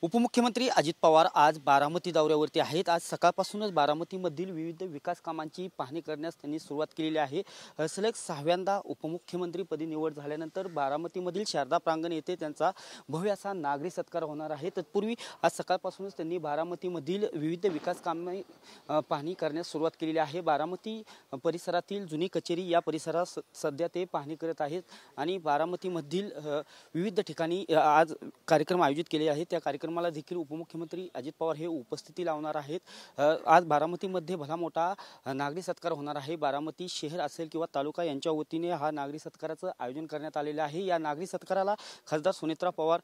उपमुख्यमंत्री अजित पवार आज बारामती दौऱ्यावरती आहेत। आज सकाळपासूनच बारामतीमधील विविध विकास कामांची पाहणी करण्यास त्यांनी सुरुवात केलेली आहे। सलग 6व्यांदा उपमुख्यमंत्रीपदी निवड झाल्यानंतर बारामतीमधील शारदा प्रांगण येथे त्यांचा भव्य असा नागरी सत्कार होणार आहे। तत्पूर्वी आज सकाळपासूनच त्यांनी बारामतीमधील विविध विकास कामे पाहणी करण्यास सुरुवात केलेली आहे। बारामती परिसरातील जुनी कचेरी या परिसरात सध्या ते पाहणी करत आहेत आणि बारामतीमधील विविध ठिकाणी आज कार्यक्रम आयोजित केले आहेत। त्या कार्यक्रमाला देखील उपमुख्यमंत्री अजित पवार हे उपस्थिती लावणार आहेत। आज बारामतीमध्ये भला मोठा नागरी सत्कार होणार आहे। बारामती शहर असेल किंवा तालुका यांच्या वतीने हा नागरी सत्काराचं आयोजन करण्यात आलेलं आहे। या नागरी सत्काराला खासदार सुनेत्रा पवार,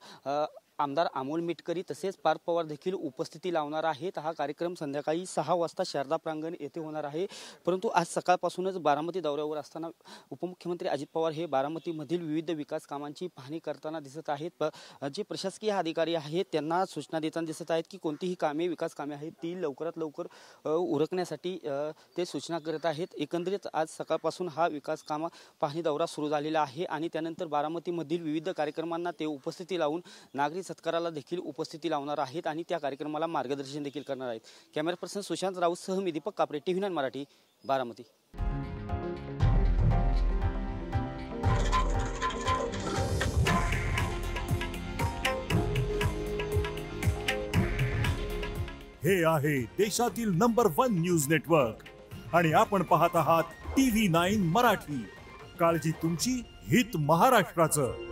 आमदार अमोल मिटकरी तसेच पार्थ पवार देखील उपस्थिती लावणार आहेत। हा कार्यक्रम संध्याकाळी 6 वाजता शारदा प्रांगण येथे होणार आहे। परंतु आज सकाळपासूनच बारामती दौऱ्यावर असताना उपमुख्यमंत्री अजित पवार हे बारामतीमधील विविध विकास कामांची पाहणी करताना दिसत आहेत। जे प्रशासकीय अधिकारी आहेत त्यांना सूचना देताना दिसत आहेत की कोणतीही कामे विकास कामे आहेत ती लवकरात लवकर उरकण्यासाठी ते सूचना करत आहेत। एकंदरीत आज सकाळपासून हा विकास काम पाहणी दौरा सुरू झालेला आहे आणि त्यानंतर बारामतीमधील विविध कार्यक्रमांना ते उपस्थिती लावून नागरी सत्काराला देखील उपस्थिती लावणार आहेत आणि त्या कार्यक्रमाला मार्गदर्शन देखील करणार आहेत। कॅमेरा पर्सन सुशांत राऊत सह मी दीपक कापरे, TV9 मराठी, बारामती। हे आहे देशातील नंबर 1 न्यूज नेटवर्क आणि आपण पाहत आहात TV9 मराठी। काळजी तुमची, हित महाराष्ट्राचं।